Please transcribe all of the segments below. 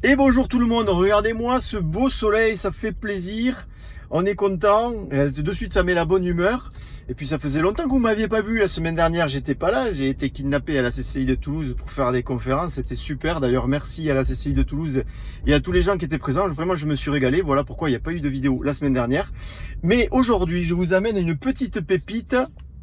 Et bonjour tout le monde, regardez-moi ce beau soleil, ça fait plaisir, on est content, et de suite ça met la bonne humeur. Et puis ça faisait longtemps que vous m'aviez pas vu, la semaine dernière j'étais pas là, j'ai été kidnappé à la CCI de Toulouse pour faire des conférences, c'était super. D'ailleurs merci à la CCI de Toulouse et à tous les gens qui étaient présents, vraiment je me suis régalé, voilà pourquoi il n'y a pas eu de vidéo la semaine dernière. Mais aujourd'hui je vous amène une petite pépite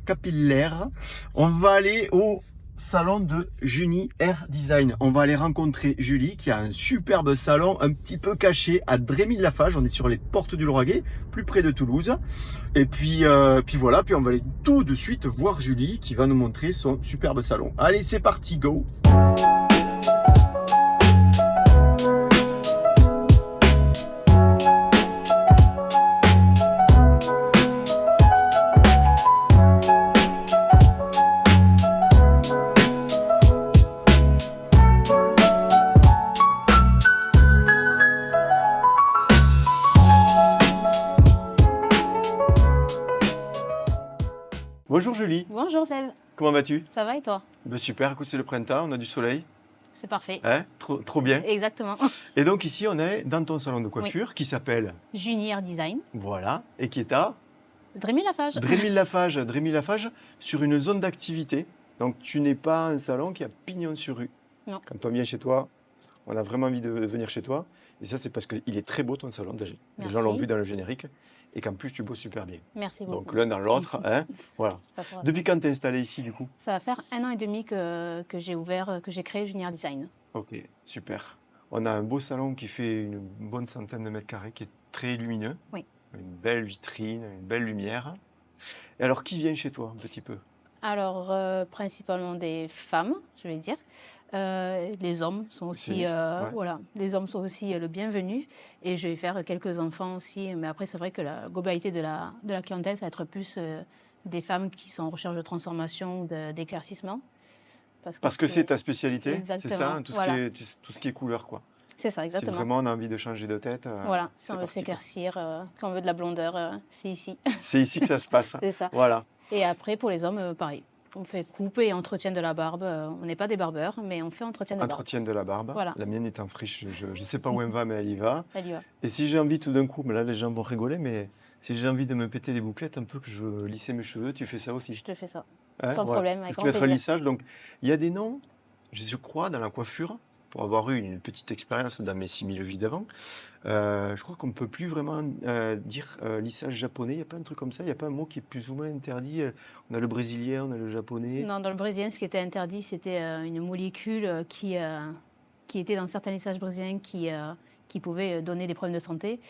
capillaire, on va aller au salon de Junie Hair Design. On va aller rencontrer Julie qui a un superbe salon un petit peu caché à Drémy-de-Lafage. On est sur les portes du Lauragais, plus près de Toulouse. Et puis voilà, puis on va aller tout de suite voir Julie qui va nous montrer son superbe salon. Allez, c'est parti, go! Bonjour Julie, Bonjour Seb, comment vas-tu? ça va et toi? Ben super, écoute, c'est le printemps, on a du soleil, C'est parfait. hein? Trop bien. Exactement. Et donc ici, on est dans ton salon de coiffure qui s'appelle, Junie Hair Design, voilà, et qui est à Drémy-Lafage. Drémy-de-Lafage. Drémy-de-Lafage sur une zone d'activité. Donc tu n'es pas un salon qui a pignon sur rue. Non. Quand on vient chez toi, on a vraiment envie de venir chez toi. Et ça, c'est parce qu'il est très beau ton salon déjà. Les gens l'ont Merci. vu dans le générique. Et qu'en plus, tu bosses super bien. Merci beaucoup. Donc l'un dans l'autre, hein, voilà. Ça fera Depuis quand tu es installé ici, du coup? Ça va faire 1 an et demi que j'ai ouvert, que j'ai créé Junie Hair Design. Ok, super. On a un beau salon qui fait une bonne centaine de mètres carrés, qui est très lumineux. Oui. Une belle vitrine, une belle lumière. Et alors, qui vient chez toi un petit peu? Alors, principalement des femmes, je vais dire. Les hommes sont aussi, mixte, ouais. voilà, les hommes sont aussi le bienvenu. Et je vais faire quelques enfants aussi. Mais après, c'est vrai que la globalité de la clientèle, ça va être plus des femmes qui sont en recherche de transformation ou d'éclaircissement. Parce que c'est ta spécialité, c'est ça, Exactement, hein, voilà. tout ce qui est couleur, quoi. C'est ça, Si exactement. vraiment on a envie de changer de tête, Voilà, si c'est on veut parti, quoi. s'éclaircir, qu'on veut de la blondeur, c'est ici. C'est ici que ça se passe. C'est ça. Voilà. Et après, pour les hommes, pareil. On fait coupe et entretien de la barbe. On n'est pas des barbeurs, mais on fait entretien de barbe. Entretien de la barbe. Voilà. La mienne est en friche. Je ne sais pas où elle va, mais elle y va. Elle y va. Et si j'ai envie tout d'un coup, mais là les gens vont rigoler, mais si j'ai envie de me péter les bouclettes un peu, que je veux lisser mes cheveux, tu fais ça aussi. Je te fais ça. Hein, Sans voilà. problème, Tout avec ce qui grand va être plaisir. lissage. Donc, il y a des noms, je crois, dans la coiffure, pour avoir eu une petite expérience dans mes 6000 vies d'avant, je crois qu'on ne peut plus vraiment dire lissage japonais. Il n'y a pas un truc comme ça. Il n'y a pas un mot qui est plus ou moins interdit. On a le brésilien, on a le japonais. Non, dans le brésilien, ce qui était interdit, c'était une molécule qui était dans certains lissages brésiliens qui pouvait donner des problèmes de santé.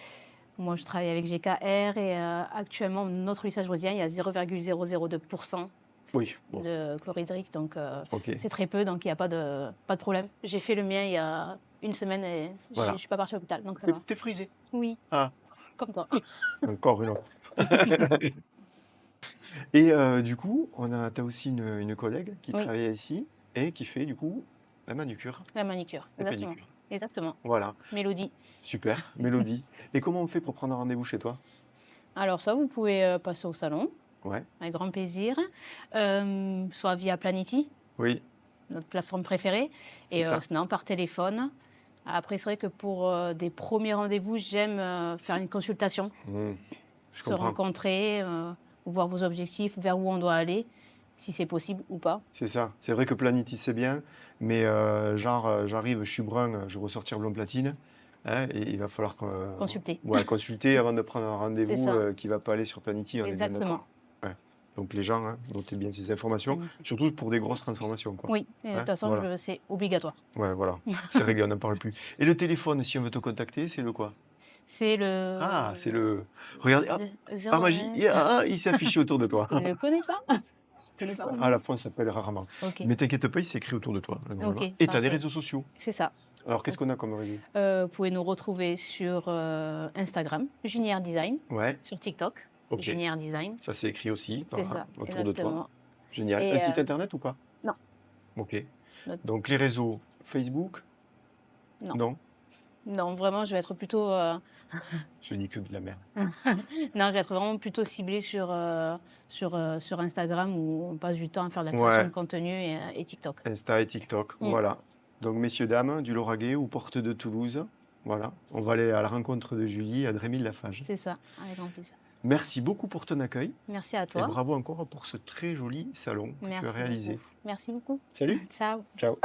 Moi, je travaille avec GKR et actuellement, notre lissage brésilien, il y a 0,002% Oui, bon, de chlorhydrique, donc ok. c'est très peu, donc il n'y a pas de problème. J'ai fait le mien il y a une semaine et Voilà. je ne suis pas partie à l'hôpital, donc ça T'es va. t'es frisé. Oui, Ah, comme toi. encore une autre. Et du coup, t'as aussi une collègue qui Oui. travaille ici et qui fait du coup la manucure La manicure, et exactement. pédicure. Exactement. Voilà, Mélodie. super, Mélodie. Et comment on fait pour prendre un rendez-vous chez toi? Alors ça, vous pouvez passer au salon, Ouais, avec grand plaisir, soit via Planity, oui, notre plateforme préférée, c'est et ça. sinon par téléphone. Après, c'est vrai que pour des premiers rendez-vous, j'aime faire une consultation, Je se comprends. rencontrer, voir vos objectifs, vers où on doit aller, si c'est possible ou pas. C'est ça. C'est vrai que Planity c'est bien, mais j'arrive, je suis brun, je veux ressortir blond platine, hein, et il va falloir Consulter. ouais, consulter avant de prendre un C'est rendez-vous ça. qui ne va pas aller sur Planity, on est bien Exactement. d'accord. Ouais. Donc les gens, hein, notez bien ces informations, surtout pour des grosses transformations, quoi. Oui, et de Hein, toute façon, voilà. c'est obligatoire. Ouais, voilà. C'est réglé, on n'en parle plus. Et le téléphone, si on veut te contacter, c'est le quoi? C'est le... Ah, c'est le... Regardez, ah, par magie, 01. il s'est affiché autour de toi. Je ne le connais pas. Je connais pas. À la fois, ça s'appelle rarement. Ok, Mais t'inquiète pas, il s'écrit autour de toi. Voilà. ok, Et tu as des parfait. réseaux sociaux. C'est ça. Alors, qu'est-ce qu'on a comme réseau? Vous pouvez nous retrouver sur Instagram, Junie Hair Design, Ouais, sur TikTok, ok. Junie Hair Design. Ça s'est écrit aussi C'est ça, autour de toi. exactement. Génial. Et, Un site internet ou pas? non. Ok. Notre- Donc, les réseaux Facebook? Non. Non. Non, vraiment, je vais être plutôt... Je dis que de la merde. non, je vais être vraiment plutôt ciblée sur Instagram où on passe du temps à faire de la création Ouais. de contenu et TikTok. Insta et TikTok, Mm. voilà. Donc, messieurs, dames, du Lauragais ou porte de Toulouse, voilà, on va aller à la rencontre de Julie à Drémil-Lafage. C'est ça, avec grand plaisir. Merci beaucoup pour ton accueil Merci à et toi. bravo encore pour ce très joli salon que tu as Merci réalisé. beaucoup. Merci beaucoup. Salut. Ciao. Ciao.